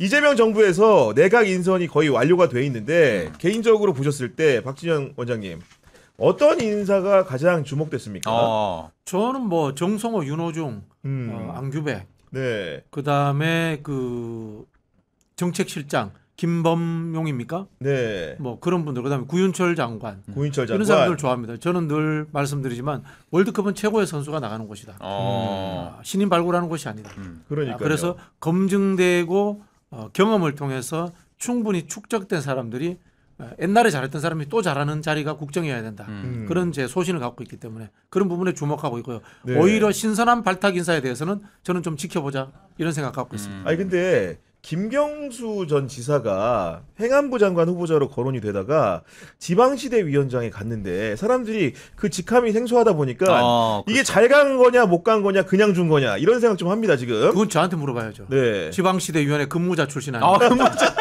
이재명 정부에서 내각 인선이 거의 완료가 돼 있는데 개인적으로 보셨을 때 박진영 원장님 어떤 인사가 가장 주목됐습니까? 저는 뭐 정성호, 윤호중, 안규백, 네, 그 다음에 그 정책실장 김범용입니까? 네, 뭐 그런 분들, 그 다음에 구윤철 장관, 구인철 장관 이런 사람들 좋아합니다. 저는 늘 말씀드리지만 월드컵은 최고의 선수가 나가는 곳이다. 신인 발굴하는 곳이 아니다. 그러니까요. 그래서 검증되고 경험을 통해서 충분히 축적된 사람들이 옛날에 잘했던 사람이 또 잘하는 자리가 국정이어야 된다. 그런 제 소신을 갖고 있기 때문에 그런 부분에 주목하고 있고요. 네. 오히려 신선한 발탁 인사에 대해서는 저는 좀 지켜보자 이런 생각 갖고 있습니다. 아니 근데 김경수 전 지사가 행안부 장관 후보자로 거론이 되다가 지방시대 위원장에 갔는데 사람들이 그 직함이 생소하다 보니까 이게 잘 간 거냐 못 간 거냐 그냥 준 거냐 이런 생각 좀 합니다 지금. 그건 저한테 물어봐야죠. 네. 지방시대위원회 근무자 출신 아닙니까? 근무자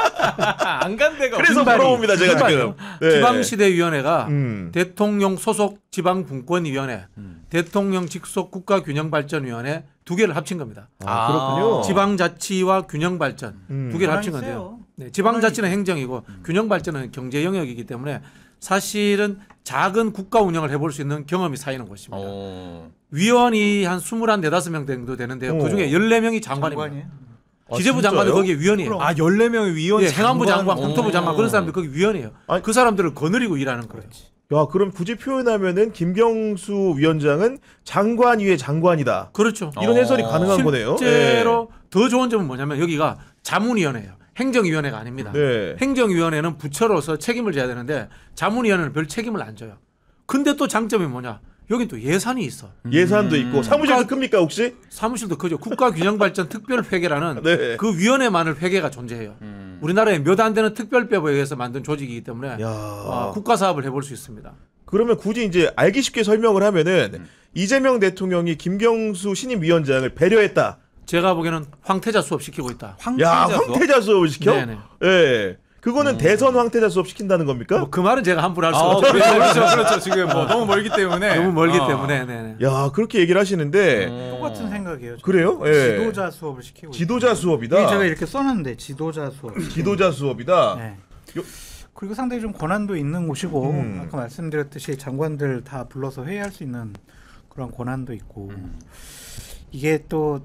안 간 데가 그래서 물어봅니다 제가 지금. 네. 지방시대위원회가 대통령 소속 지방분권위원회, 대통령 직속 국가균형발전위원회 두 개를 합친 겁니다. 그렇군요. 지방자치와 균형발전 두 개를 합친 건데요. 네, 지방자치는 행정이고 균형발전은 경제 영역이기 때문에 사실은 작은 국가 운영을 해볼 수 있는 경험이 쌓이는 곳입니다. 위원이 한 21, 45명 정도 되는데요. 그중에 14명이 장관입니다. 기재부 장관도 거기 위원이에요. 14명의 위원이 행안부 장관, 국토부 장관 그런 사람들 거기 위원이에요. 아니, 그 사람들을 거느리고 일하는 거예요. 야, 그럼 굳이 표현하면은 김경수 위원장은 장관 위의 장관이다. 그렇죠. 이런 해설이 가능한 거네요. 실제로 더 좋은 점은 뭐냐면 여기가 자문위원회예요. 행정위원회가 아닙니다. 네. 행정위원회는 부처로서 책임을 져야 되는데 자문위원회는 별 책임을 안 져요. 근데 또 장점이 뭐냐? 여긴 또 예산이 있어. 예산도 있고 사무실도 큽니까 혹시? 사무실도 크죠. 국가균형발전 특별회계라는 네. 그 위원회만을 회계가 존재해요. 우리나라에 몇 안 되는 특별법에 의해서 만든 조직이기 때문에 국가 사업을 해볼 수 있습니다. 그러면 굳이 이제 알기 쉽게 설명을 하면은 이재명 대통령이 김경수 신임 위원장을 배려했다. 제가 보기에는 황태자 수업 시키고 있다. 황태자 수업을 시켜? 네네. 예. 그거는 대선 황태자 수업 시킨다는 겁니까? 뭐 그 말은 제가 함부로 할 수가 없죠. 그렇죠. 지금 뭐 너무 멀기 때문에. 너무 멀기 때문에. 네네. 야, 그렇게 얘기를 하시는데 똑같은 생각이에요. 그래요? 예. 지도자 수업을 시키고 지도자 수업이다. 있어요. 제가 이렇게 써놨는데 지도자 수업. 지도자 수업이다. 네. 그리고 상당히 좀 권한도 있는 곳이고 아까 말씀드렸듯이 장관들 다 불러서 회의할 수 있는 그런 권한도 있고 이게 또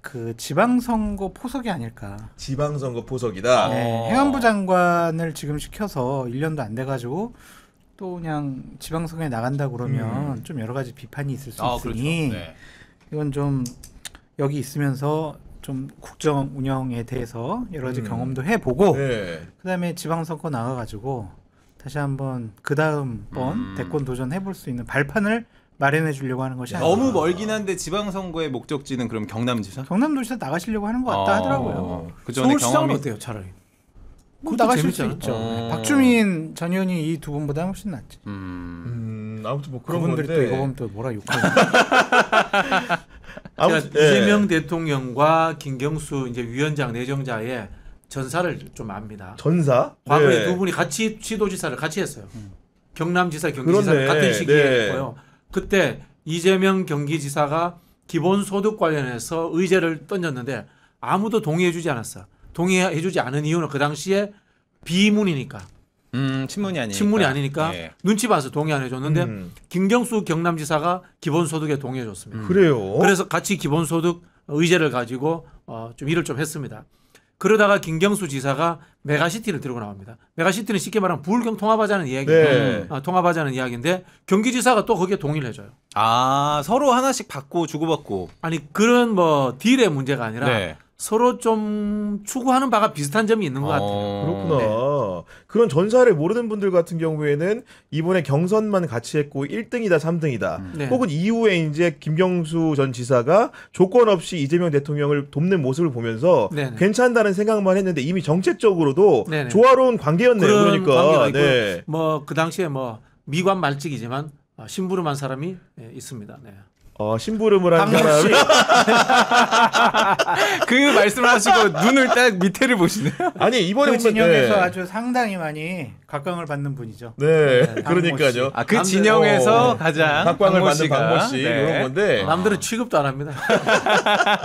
그 지방선거 포석이 아닐까. 지방선거 포석이다. 네, 행안부 장관을 지금 시켜서 1년도 안 돼가지고 또 그냥 지방선거에 나간다 그러면 좀 여러 가지 비판이 있을 수 있으니 그렇죠. 네. 이건 좀 여기 있으면서 좀 국정 운영에 대해서 여러 가지 경험도 해보고 네. 그다음에 지방선거 나가가지고 다시 한번 그 다음 번 대권 도전해볼 수 있는 발판을 마련해 주려고 하는 것이 아니라 너무 멀긴 한데 지방선거의 목적지는 그럼 경남지사? 경남도지사 나가시려고 하는 것 같다 하더라고요. 그 전에 서울시장은 경험이 어때요 차라리? 뭐 그것도 나가실 수 재밌잖아. 있죠. 박주민 전 의원이 이 두 분보다 훨씬 낫지. 아무튼 뭐 그런 그분들이 건데. 또 이거 보면 또 뭐라 욕하는 아무튼 이재명 대통령과 김경수 이제 위원장 내정자의 전사를 좀 압니다. 전사? 과거에 네. 두 분이 같이 시도지사를 같이 했어요. 경남지사, 경기지사를 그렇네. 같은 시기에 네. 했고요. 그때 이재명 경기지사가 기본소득 관련해서 의제를 던졌는데 아무도 동의해주지 않았어. 동의해주지 않은 이유는 그 당시에 비문이니까. 친문이 아니니까 예. 눈치 봐서 동의 안 해줬는데 김경수 경남지사가 기본소득에 동의해줬습니다. 그래요. 그래서 같이 기본소득 의제를 가지고 좀 일을 좀 했습니다. 그러다가 김경수 지사가 메가시티를 들고 나옵니다. 메가시티는 쉽게 말하면 부울경 통합하자는 이야기예요. 네. 통합하자는 이야기인데 경기지사가 또 거기에 동의를 해줘요. 서로 하나씩 받고 주고받고. 아니 그런 뭐 딜의 문제가 아니라 네. 서로 좀 추구하는 바가 비슷한 점이 있는 것 같아요. 그렇구나. 네. 그런 전사를 모르는 분들 같은 경우에는 이번에 경선만 같이 했고 1등이다, 3등이다. 네. 혹은 이후에 이제 김경수 전 지사가 조건 없이 이재명 대통령을 돕는 모습을 보면서 네네. 괜찮다는 생각만 했는데 이미 정책적으로도 네네. 조화로운 관계였네요. 그런 그러니까. 관계가 있고요. 네. 뭐 그 당시에 뭐 미관 말직이지만 심부름한 사람이 있습니다. 네. 심부름을 한 사람. 그 말씀을 하시고 눈을 딱 밑에를 보시네요. 아니 이번에 그 보면 진영에서 네. 아주 상당히 많이 각광을 받는 분이죠. 네, 네, 그러니까요. 아, 그 진영에서 어, 가장 각광을 박모 받는 씨가. 박모 씨 네. 이런 건데. 남들은 취급도 안 합니다.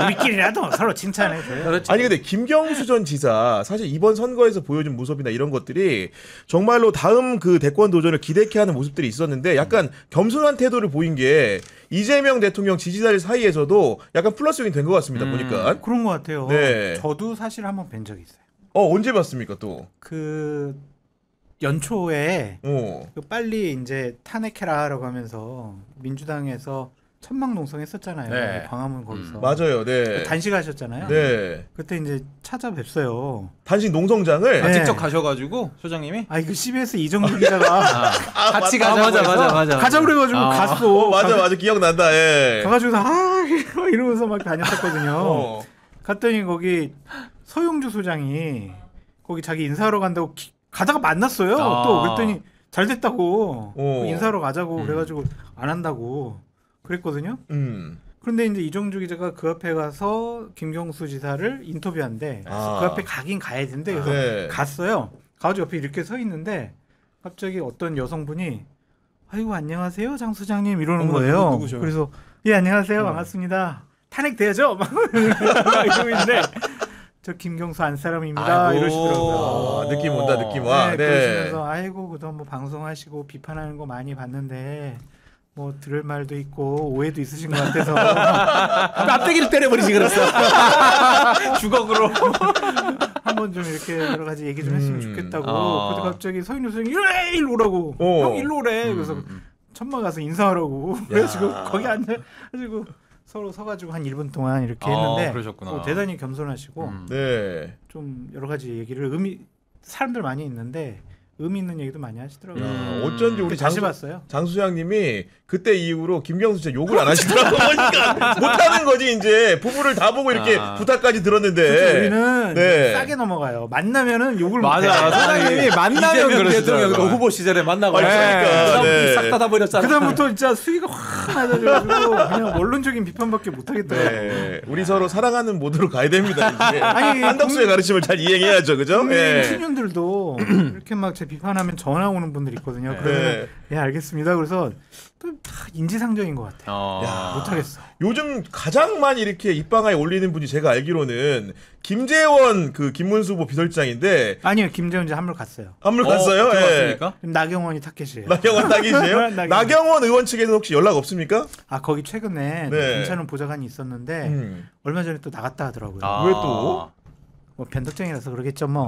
우리끼리라도 서로 칭찬해줘요. 그렇죠. 아니 근데 김경수 전 지사 사실 이번 선거에서 보여준 모습이나 이런 것들이 정말로 다음 그 대권 도전을 기대케 하는 모습들이 있었는데 약간 겸손한 태도를 보인 게 이재명 대통령 지지자들 사이에서도 약간 플러스 요인이 된 것 같습니다. 보니까. 그런 것 같아요. 네. 저도 사실 한번 뵌 적이 있어요. 언제 봤습니까 또? 그 연초에 어. 그 빨리 이제 탄핵해라라고 하면서 민주당에서 천막농성했었잖아요. 네. 광화문 거기서. 맞아요. 네. 단식하셨잖아요. 네. 그때 이제 찾아뵙어요. 단식 농성장을 아, 네. 직접 가셔가지고 소장님이 아 이거 CBS 이정주 기자가 같이 맞다. 가자고 가자 그래가지고 갔어. 맞아 기억난다. 예. 가가지고서 이러면서 막 다녔었거든요. 어. 갔더니 거기 서용주 소장이 거기 자기 인사하러 간다고 가다가 만났어요. 아. 또 그랬더니 잘 됐다고 어. 인사하러 가자고 그래가지고 안 한다고 그랬거든요. 그런데 이제 이정주 기자가 그 앞에 가서 김경수 지사를 인터뷰한대. 아. 그 앞에 가긴 가야 된대. 그래서 네. 갔어요. 가가지고 옆에 이렇게 서 있는데 갑자기 어떤 여성분이 아이고 안녕하세요 장 소장님 이러는 거예요. 누구셔? 그래서 예 안녕하세요 반갑습니다. 탄핵돼야죠 막 이러고 있는데 저 김경수 안 사람입니다 아이고. 이러시더라고요. 아, 느낌 온다 느낌 와. 네, 네. 그러시면서 아이고 그동안 뭐 방송하시고 비판하는 거 많이 봤는데 뭐 들을 말도 있고 오해도 있으신 것 같아서 납대기를 때려버리지 그랬어. 주걱으로. 한번 좀 이렇게 여러 가지 얘기 좀 했으면 좋겠다고. 어. 근데 갑자기 서인우 선생님이 일로 오라고. 어. 형 일로 오래. 그래서 천막 가서 인사하라고. 그래가지고 거기 앉아가지고 서로 서가지고 한 1분 동안 이렇게 했는데 그러셨구나. 대단히 겸손하시고 네. 좀 여러 가지 얘기를 사람들 많이 있는데 의미 있는 얘기도 많이 하시더라고요. 어쩐지 우리 다시 봤어요. 장 소장님이 그때 이후로 김경수 진짜 욕을 안 하시더라고. 그러니까 못하는 거지 이제 부부를 다 보고 이렇게 부탁까지 들었는데. 그렇죠. 우리는 네. 싸게 넘어가요. 만나면은 욕을 맞아. 못해. 소장님이 만나면 이재명 대통령 그러시더라고요. 후보 시절에 만나고 그러니까, 네. 싹 닫아버렸잖아. 그다음부터 진짜 수위가 확 낮아져가지고 그냥 원론적인 비판밖에 못하겠더라고요. 네. 우리 서로 사랑하는 모드로 가야 됩니다. 이제. 아니, 한덕수의 가르침을 잘 이행해야죠, 그죠? 국민 예. 신윤들도 이렇게 막 제 비판하면 전화 오는 분들이 있거든요. 네. 그러면 예 알겠습니다. 그래서 또 다 인지상정인 것 같아요. 야. 못하겠어. 요즘 가장 많이 이렇게 입방아에 올리는 분이 제가 알기로는 김재원 그 김문수 후보 비서실장인데 아니요 김재원 이제 한물 갔어요. 한물 갔어요. 예. 들어왔습니까? 그럼 나경원이 타켓이에요. 나경원 딱이세요? 나경원. 나경원 의원 측에서 혹시 연락 없습니까? 아 거기 최근에 네. 괜찮은 보좌관이 있었는데 얼마 전에 또 나갔다 하더라고요. 왜 또? 뭐 변덕쟁이라서 그러겠죠 뭐.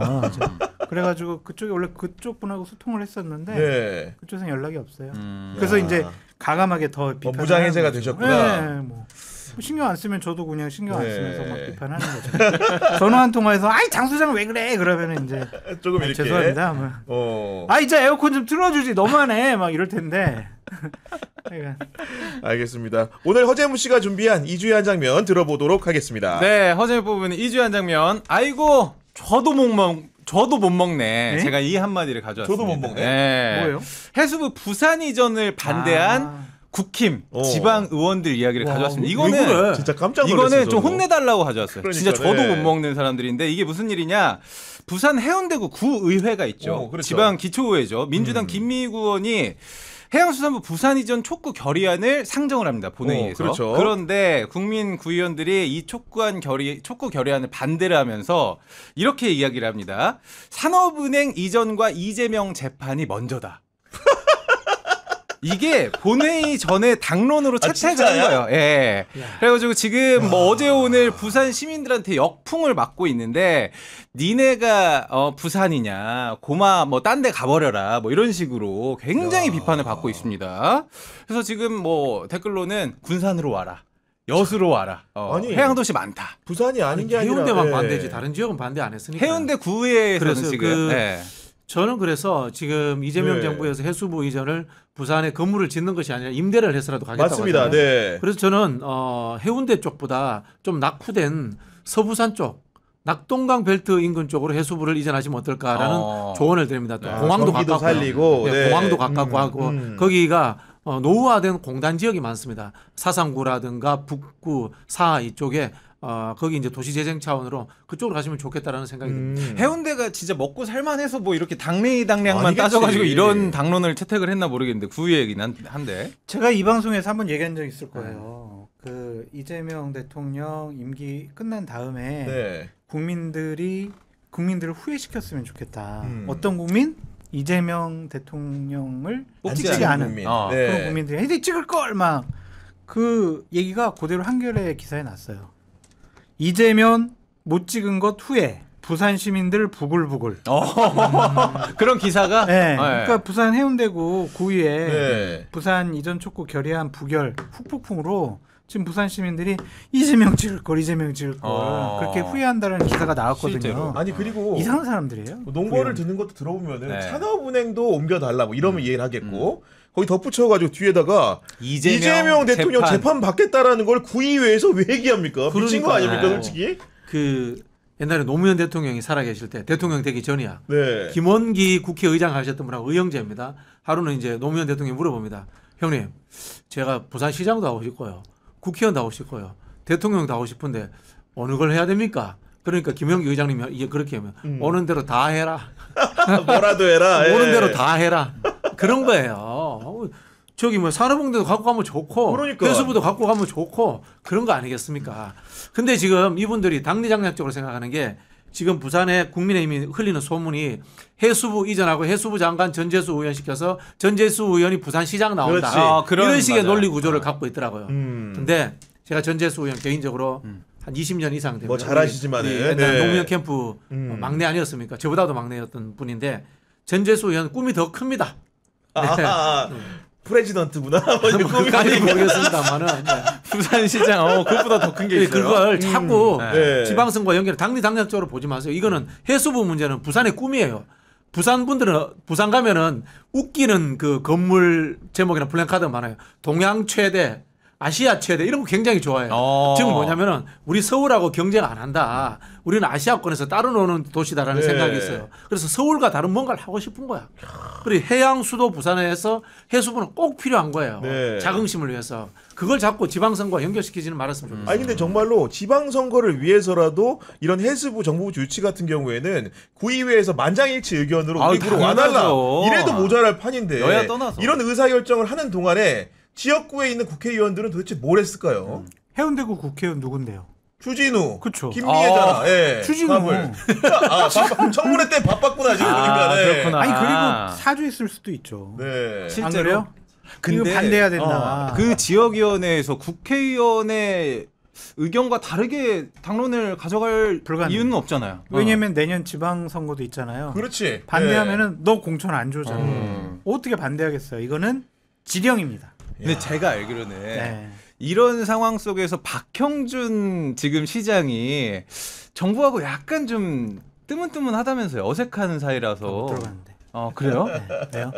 그래가지고 그쪽에 원래 그쪽 분하고 소통을 했었는데 네. 그쪽에서 연락이 없어요. 그래서 이제 가감하게 더 비판. 무장해제가 되셨구나. 네, 뭐 신경 안 쓰면 저도 그냥 신경 안 네. 쓰면서 막 비판하는 거죠. 전화 한 통화에서 아이 장 소장 왜 그래? 그러면은 이제 조금 이렇게. 죄송합니다. 뭐. 어. 아 이제 에어컨 좀 틀어주지 너무하네 막 이럴 텐데. 그러니까 알겠습니다. 오늘 허재무 씨가 준비한 2주의 한 장면 들어보도록 하겠습니다. 네, 허재 뽑은 2주의 한 장면. 아이고, 저도 못 먹네. 네? 제가 이 한마디를 가져왔습니다. 저도 못 먹네? 네. 뭐예요? 해수부 부산 이전을 반대한 아. 국힘 어. 지방 의원들 이야기를 가져왔습니다. 왜 이거는 그래? 진짜 깜짝 놀랐어요. 이거는 좀 저도. 혼내달라고 가져왔어요. 그러니까, 진짜 저도 네. 못 먹는 사람들인데 이게 무슨 일이냐? 부산 해운대구 구의회가 있죠. 그렇죠. 지방 기초의회죠. 민주당 김미구 의원이 해양수산부 부산 이전 촉구 결의안을 상정을 합니다. 본회의에서. 그렇죠. 그런데 국민 구의원들이 이 촉구 결의안을 반대를 하면서 이렇게 이야기를 합니다. 산업은행 이전과 이재명 재판이 먼저다. 이게 본회의 전에 당론으로 채택을 한 진짜야? 거예요. 예. 그래가지고 지금 뭐 어제 오늘 부산 시민들한테 역풍을 맞고 있는데 니네가 부산이냐 고마 뭐 딴 데 가버려라 뭐 이런 식으로 굉장히 비판을 받고 있습니다. 그래서 지금 뭐 댓글로는 군산으로 와라. 여수로 와라. 아니, 해양도시 많다. 부산이 아닌 게 아니라 해운대만 예. 반대지 다른 지역은 반대 안 했으니까. 해운대 구의회에서는 그래서 지금 네. 저는 그래서 지금 이재명 네. 정부에서 해수부 이전을 부산에 건물을 짓는 것이 아니라 임대를 해서라도 가겠다고 맞습니다. 하잖아요. 네. 그래서 저는 해운대 쪽보다 좀 낙후된 서부산 쪽 낙동강 벨트 인근 쪽으로 해수부를 이전하시면 어떨까라는 조언을 드립니다. 또 공항도 경기도 가깝고 살리고 네, 네. 공항도 가깝고 하고 거기가 노후화된 공단 지역이 많습니다. 사상구라든가 북구, 사 이쪽에 거기 이제 도시재생 차원으로 그쪽으로 가시면 좋겠다라는 생각이 듭니다. 해운대가 진짜 먹고 살만해서 뭐 이렇게 당량만 아니겠지. 따져가지고 이런 당론을 채택을 했나 모르겠는데 구의회이긴 한데. 제가 이 방송에서 한번 얘기한 적 있을 거예요. 그 이재명 대통령 임기 끝난 다음에 네. 국민들을 후회시켰으면 좋겠다. 어떤 국민? 이재명 대통령을 찍지 않은 국민. 어. 네. 그런 국민들이 헤드 찍을 걸 막 그 얘기가 그대로 한겨레 기사에 났어요. 이재명 못 찍은 것 후에 부산 시민들 부글부글. 그런 기사가. 네. 그러니까 부산 해운대구 구의회 네. 부산 이전 촉구 결의안 부결 후폭풍으로 지금 부산 시민들이 이재명 찍을 걸 그렇게 후회한다는 기사가 나왔거든요. 실제로. 아니 그리고 이상한 사람들이에요. 농거를 듣는 것도 들어보면은 네. 산업은행도 옮겨달라 뭐 이러면 이해를 하겠고 거기 덧붙여가지고 뒤에다가 이재명 이재명 대통령 재판 받겠다라는 걸 구의회에서 왜 얘기합니까? 미친 거 그러니까요. 아닙니까 솔직히? 그 옛날에 노무현 대통령이 살아계실 때 대통령 되기 전이야. 네. 김원기 국회의장 하셨던 분하고 의형제입니다. 하루는 이제 노무현 대통령이 물어봅니다. 형님, 제가 부산시장도 하고 싶고요. 국회의원도 하고 싶고요. 대통령도 하고 싶은데 어느 걸 해야 됩니까? 그러니까 김영기 의장님이 이게 그렇게 하면 오는 대로 다 해라. 뭐라도 해라. 오는 예. 대로 다 해라. 그런 거예요. 저기 뭐 산업공대도 갖고 가면 좋고 그러니까. 해수부도 갖고 가면 좋고 그런 거 아니겠습니까? 근데 지금 이분들이 당리장략적으로 생각하는 게 지금 부산에 국민의힘이 흘리는 소문이 해수부 이전하고 해수부 장관 전재수 의원 시켜서 전재수 의원이 부산시장 나온다. 그렇지. 이런 식의 맞아요. 논리 구조를 갖고 있더라고요. 근데 제가 전재수 의원 개인적으로 한 20년 이상 되면 뭐 잘하시지만은. 우리 옛날 네. 노무현 캠프 막내 아니었습니까? 저보다도 막내였던 분인데 전재수 의원 꿈이 더 큽니다. 프레지던트구나. 그까지 모르겠습니다만은 부산시장 그것보다 더 큰 게 있어요. 그걸 자꾸 네. 지방선거와 연결 당리당략적으로 보지 마세요. 이거는 해수부 문제는 부산의 꿈이에요. 부산 분들은 부산 가면은 웃기는 그 건물 제목이나 플랜카드 많아요. 동양 최대, 아시아 최대 이런 거 굉장히 좋아해요. 지금 뭐냐면은 우리 서울하고 경쟁 안 한다. 우리는 아시아권에서 따로 노는 도시다라는 네. 생각이 있어요. 그래서 서울과 다른 뭔가를 하고 싶은 거야. 그리고 해양 수도 부산에서 해수부는 꼭 필요한 거예요. 네. 자긍심을 위해서. 그걸 자꾸 지방선거와 연결시키지는 말았으면 좋겠어요. 아니 근데 정말로 지방선거를 위해서라도 이런 해수부 정부 유치 같은 경우에는 구의회에서 만장일치 의견으로 우리 구로 와달라 당연하죠. 이래도 모자랄 판인데 여야 떠나서. 이런 의사결정을 하는 동안에 지역구에 있는 국회의원들은 도대체 뭘 했을까요? 해운대구 국회의원 누군데요? 추진우, 그쵸. 김미애잖아. 예. 추진우. 청문회 때 바빴구나 지금 보니까. 네. 그렇구나. 아니 그리고 사주했을 수도 있죠. 네. 안 실제로? 그래요? 이거 반대해야 된다. 그 지역위원회에서 국회의원의 의견과 다르게 당론을 가져갈 불가능. 이유는 없잖아요. 왜냐면 내년 지방선거도 있잖아요. 그렇지. 반대하면은 너 공천 안 주잖아. 어떻게 반대하겠어요? 이거는 지령입니다. 근데 제가 알기로는 네. 이런 상황 속에서 박형준 지금 시장이 정부하고 약간 좀 뜨문뜨문하다면서요. 어색한 사이라서. 들어갔는데. 그래요? 네. 왜요?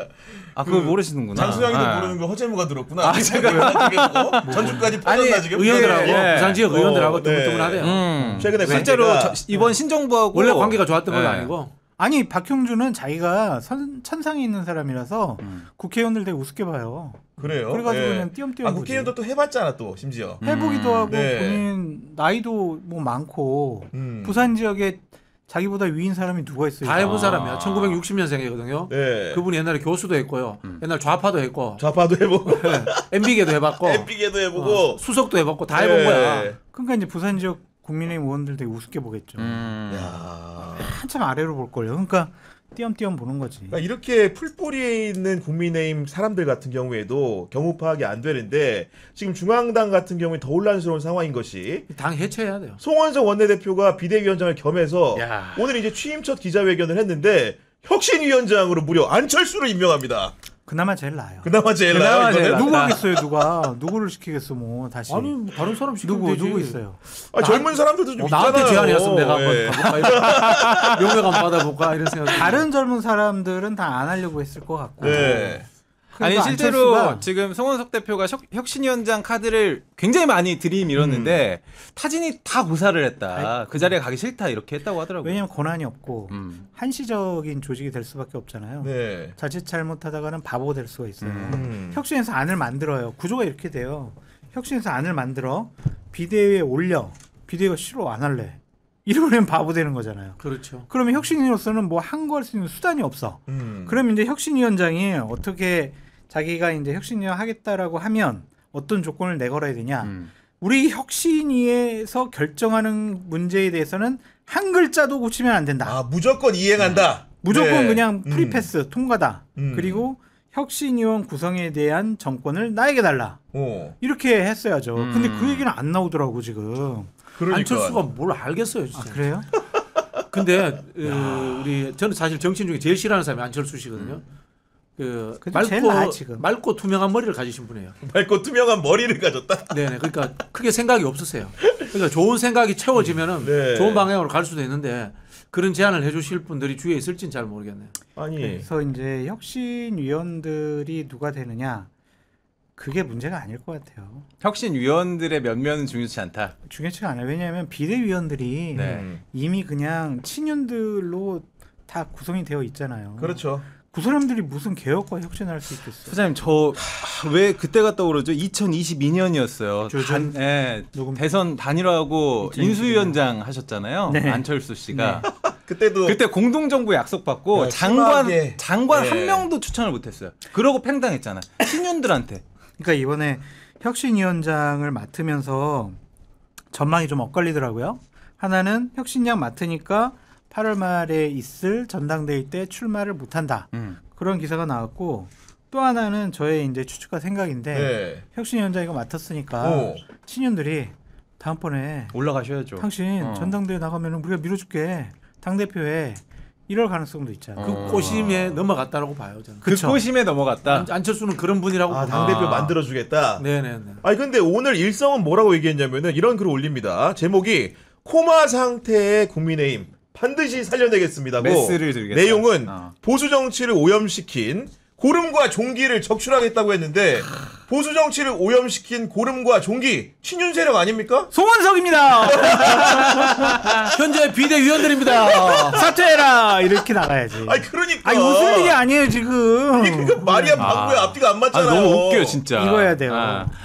그걸 모르시는구나. 장수양이도 아. 모르는 거 허재무가 들었구나. 제가 전주까지 퍼졌나 지금? 의원들하고 예. 부산 지역 의원들하고 네. 뜨문뜨문하대요. 최근에 실제로 관계가- 이번 신정부하고 원래 관계가 좋았던 건 네. 아니고 아니 박형준은 자기가 천상에 있는 사람이라서 국회의원들 되게 우습게 봐요. 그래요. 그래가지고 예. 그냥 띄엄띄엄 보지. 국회의원도 또 해봤잖아 또 심지어. 해보기도 하고 네. 본인 나이도 뭐 많고 음. 부산 지역에 자기보다 위인 사람이 누가 있어요? 다 해본 사람이야. 1960년생이거든요. 네. 그분이 옛날에 교수도 했고요. 옛날 좌파도 했고 좌파도 해보고 MB계도 해봤고 엠피게도 해보고. 수석도 해봤고 다 해본 거야. 네. 그러니까 이제 부산 지역 국민의힘 의원들 되게 우습게 보겠죠. 야. 한참 아래로 볼 걸요. 그러니까 띄엄띄엄 보는 거지. 그러니까 이렇게 풀뿌리에 있는 국민의힘 사람들 같은 경우에도 경우 파악이 안 되는데 지금 중앙당 같은 경우에 더 혼란스러운 상황인 것이 당 해체해야 돼요. 송원석 원내대표가 비대위원장을 겸해서 야. 오늘 이제 취임 첫 기자회견을 했는데 혁신위원장으로 무려 안철수를 임명합니다. 그나마 제일 나아요. 그나마 제일 그나마 나아요. 제일 이거는. 나아. 누구 하겠어요? 누가 누구를 시키겠어? 뭐 다시 아니 뭐 다른 사람 시키면 되지. 누구 있어요? 아, 젊은 사람들도 좀 있잖아요. 나한테 제안이었으면 내가 한번 예. 가볼까 용역 한번 받아볼까 이런 생각. 다른 젊은 사람들은 다 안 하려고 했을 것 같고. 네. 아니 그러니까 실제로 안철수가 지금 송원석 대표가 혁신위원장 카드를 굉장히 많이 들이밀었는데 타진이 다 고사를 했다. 그 자리에 가기 싫다 이렇게 했다고 하더라고요. 왜냐면 권한이 없고 음. 한시적인 조직이 될 수밖에 없잖아요. 네. 자칫 잘못하다가는 바보 될 수가 있어요. 음. 혁신에서 안을 만들어요. 구조가 이렇게 돼요. 혁신에서 안을 만들어 비대위에 올려. 비대위가 싫어 안 할래. 이러면 바보 되는 거잖아요. 그렇죠. 그러면 혁신위로서는 뭐 항거할 수 있는 수단이 없어. 그러면 이제 혁신위원장이 어떻게 자기가 이제 혁신위원 하겠다라고 하면 어떤 조건을 내걸어야 되냐. 우리 혁신위에서 결정하는 문제에 대해서는 한 글자도 고치면 안 된다. 아, 무조건 이행한다. 무조건 네. 그냥 프리패스 통과다. 그리고 혁신위원 구성에 대한 정권을 나에게 달라. 이렇게 했어야죠. 근데 그 얘기는 안 나오더라고 지금. 그러니까. 안철수가 뭘 알겠어요, 진짜. 아, 그래요? 근데 저는 사실 정치인 중에 제일 싫어하는 사람이 안철수 씨거든요. 그래도 제일 나아, 지금. 맑고 투명한 머리를 가지신 분이에요. 맑고 투명한 머리를 가졌다. 네네. 그러니까 크게 생각이 없으세요. 그러니까 좋은 생각이 채워지면은 네. 좋은 방향으로 갈 수도 있는데 그런 제안을 해주실 분들이 주위에 있을지는 잘 모르겠네요. 아니. 그래서 이제 혁신위원들이 누가 되느냐 그게 문제가 아닐 것 같아요. 혁신위원들의 면면은 중요치 않다. 중요치가 않아요. 왜냐하면 비대위원들이 네. 이미 그냥 친윤들로 다 구성이 되어 있잖아요. 그렇죠. 그 사람들이 무슨 개혁과 혁신을 할 수 있겠어요? 소장님 저 왜 그때가 떠오르죠? 2022년이었어요. 대선 단일화하고 2022년. 인수위원장 하셨잖아요. 네. 안철수 씨가. 그때도 그때 공동정부 약속받고 네, 장관 심하게. 한 네. 명도 추천을 못했어요. 그러고 팽당했잖아. 친윤들한테. 그러니까 이번에 혁신위원장을 맡으면서 전망이 좀 엇갈리더라고요. 하나는 혁신위원 맡으니까 8월 말에 있을 전당대회 때 출마를 못한다. 그런 기사가 나왔고 또 하나는 저의 이제 추측과 생각인데 네. 혁신위원장 이거 맡았으니까 친윤들이 다음번에 올라가셔야죠. 당신 전당대회 나가면 우리가 밀어줄게. 당대표에 이럴 가능성도 있잖아요. 그 꼬심에 넘어갔다라고 봐요, 저는. 그 꼬심에 넘어갔다. 안철수는 그런 분이라고. 아, 당대표 만들어주겠다. 네네네. 아니 근데 오늘 일성은 뭐라고 얘기했냐면은 이런 글을 올립니다. 제목이 코마 상태의 국민의힘 반드시 살려내겠습니다고. 메스를 들겠다. 내용은 보수 정치를 오염시킨 고름과 종기를 적출하겠다고 했는데 보수 정치를 오염시킨 고름과 종기 친윤 세력 아닙니까? 송원석입니다. 현재 비대위원들입니다. 사퇴해라 이렇게 나가야지. 아니 그러니까. 아니 웃을 일이 아니에요 지금. 그러니까 말이야 방구에 앞뒤가 안 맞잖아요. 너무 웃겨 진짜. 이거 해야 돼요.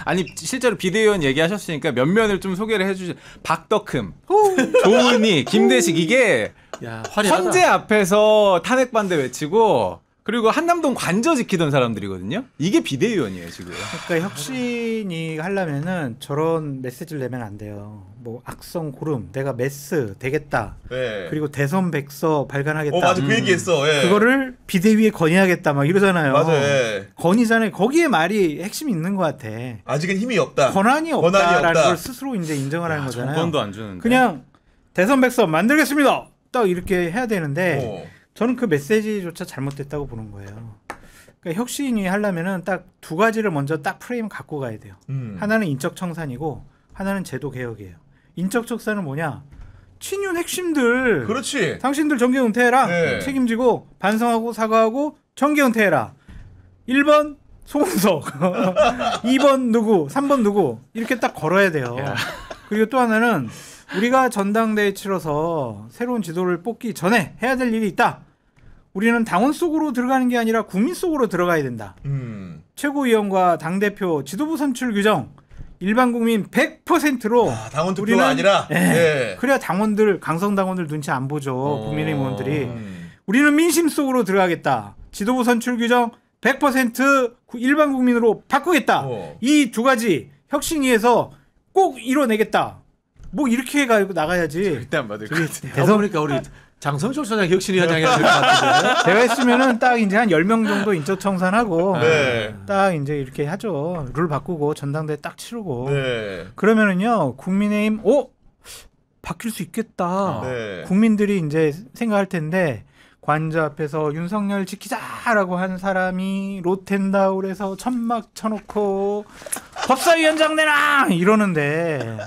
아니 실제로 비대위원 얘기하셨으니까 몇 면을 좀 소개를 해주죠. 박덕흠, 조은희, 김대식 이게 야, 화려하다. 헌재 앞에서 탄핵 반대 외치고 그리고 한남동 관저 지키던 사람들이거든요. 이게 비대위원이에요 지금. 그러니까 혁신이 하려면은 저런 메시지를 내면 안 돼요. 뭐 악성 고름, 내가 메스 되겠다. 네. 그리고 대선 백서 발간하겠다. 맞아 그 얘기했어. 예. 그거를 비대위에 건의하겠다 막 이러잖아요. 맞아. 예. 건의잖아요. 거기에 말이 핵심이 있는 것 같아. 아직은 힘이 없다. 권한이 없다라는 없다. 걸 스스로 이제 인정을 하는 거잖아요. 정권도 안 주는데. 그냥 대선 백서 만들겠습니다. 딱 이렇게 해야 되는데 저는 그 메시지조차 잘못됐다고 보는 거예요. 그러니까 혁신이 하려면은 딱 두 가지를 먼저 딱 프레임 갖고 가야 돼요. 하나는 인적 청산이고 하나는 제도 개혁이에요. 인적 청산은 뭐냐? 친윤 핵심들. 그렇지. 당신들 정계 은퇴해라. 네. 책임지고 반성하고 사과하고 정계 은퇴해라. 1번 송은석, 2번 누구, 3번 누구 이렇게 딱 걸어야 돼요. 그리고 또 하나는 우리가 전당대회 치러서 새로운 지도를 뽑기 전에 해야 될 일이 있다. 우리는 당원 속으로 들어가는 게 아니라 국민 속으로 들어가야 된다. 최고위원과 당대표 지도부 선출 규정 일반 국민 100%로 당원 투표가 아니라 예. 그래야 당원들 강성 당원들 눈치 안 보죠. 국민의힘 의원들이 우리는 민심 속으로 들어가겠다. 지도부 선출 규정 100% 일반 국민으로 바꾸겠다. 이 두 가지 혁신위에서 꼭 이뤄내겠다. 뭐 이렇게 해가지고 나가야지. 절대 안 받을 것 같은데. 대선 보니까 우리 장성철 소장 혁신위원장이 될 것 같은데. 제가 했으면은 딱 이제 한 10명 정도 인적 청산하고 네. 딱 이제 이렇게 하죠. 룰 바꾸고 전당대회 딱 치르고. 네. 그러면은요. 국민의힘 바뀔 수 있겠다. 네. 국민들이 이제 생각할 텐데 관저 앞에서 윤석열 지키자라고 한 사람이 로텐다울에서 천막 쳐놓고 법사위원장 내놔 이러는데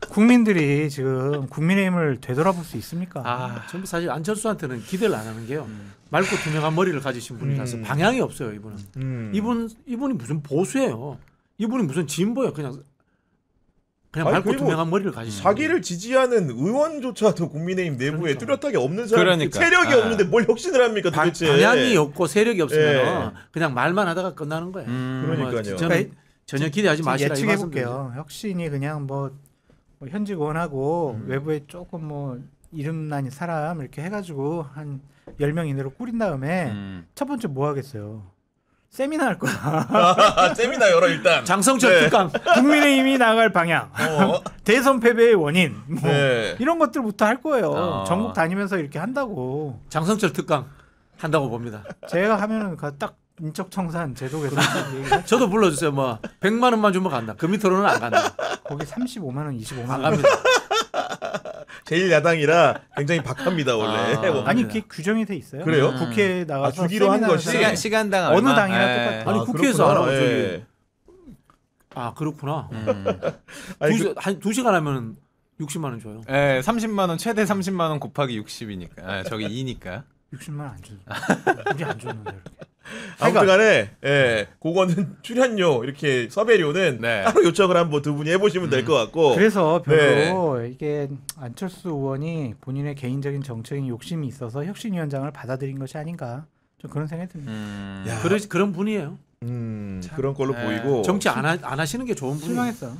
국민들이 지금 국민의힘을 되돌아볼 수 있습니까? 전부 사실 안철수한테는 기대를 안 하는 게요. 맑고 투명한 머리를 가지신 분이라서 방향이 없어요. 이분은. 이분이 무슨 보수예요. 이분이 무슨 진보예요. 그냥 맑고 투명한 머리를 가지신 자기를 지지하는 의원조차도 국민의힘 내부에 그러니까. 뚜렷하게 없는 사람 그러니까. 세력이 없는데 뭘 혁신을 합니까 도대체. 방향이 없고 세력이 없으면 예. 그냥 말만 하다가 끝나는 거예요. 그러니까요. 저는 전혀 기대하지 마시라 이 예측해 말씀드려요. 볼게요. 혁신이 그냥 뭐 뭐 현직 의원하고 외부에 조금 뭐 이름난 사람 이렇게 해가지고 한 10명 이내로 꾸린 다음에 첫 번째 뭐 하겠어요? 세미나 할 거야. 세미나 열어 일단. 장성철 특강. 국민의힘이 나갈 방향, 대선 패배의 원인, 뭐 네. 이런 것들부터 할 거예요. 전국 다니면서 이렇게 한다고. 장성철 특강 한다고 봅니다. 제가 하면은 딱 인적청산 제도 개선 얘기하죠. 저도 불러주세요. 뭐 100만 원만 주면 간다. 그 밑으로는 안 간다. 거기 35만 원, 25만 안 원. 갑니다. 제일 야당이라 굉장히 박합니다 원래. 뭐. 아니 그게 규정이 돼 있어요. 그래요? 국회에 나가서 주기로 한 세미나 것이? 하는 사람 시간당 어느 얼마? 당이나 예. 똑같아. 아니 국회에서 안 하고 저기. 예. 아 그렇구나. 아니, 한 2시간 하면 60만 원 줘요. 예, 30만 원 최대 30만 원 곱하기 60이니까. 저기 2니까. 60만 원 안 줘. 우리 안 줬는데 이렇게. 아무튼간에 그거는 출연료 이렇게 섭외료는 네. 따로 요청을 한번 두 분이 해보시면 될 것 같고. 그래서 별로 이게 안철수 의원이 본인의 개인적인 정책인 욕심이 있어서 혁신위원장을 받아들인 것이 아닌가 좀 그런 생각이 듭니다. 야. 그런 분이에요. 그런 걸로 네. 보이고. 정치 안 하시는 게 좋은 분이에요. 실망했어.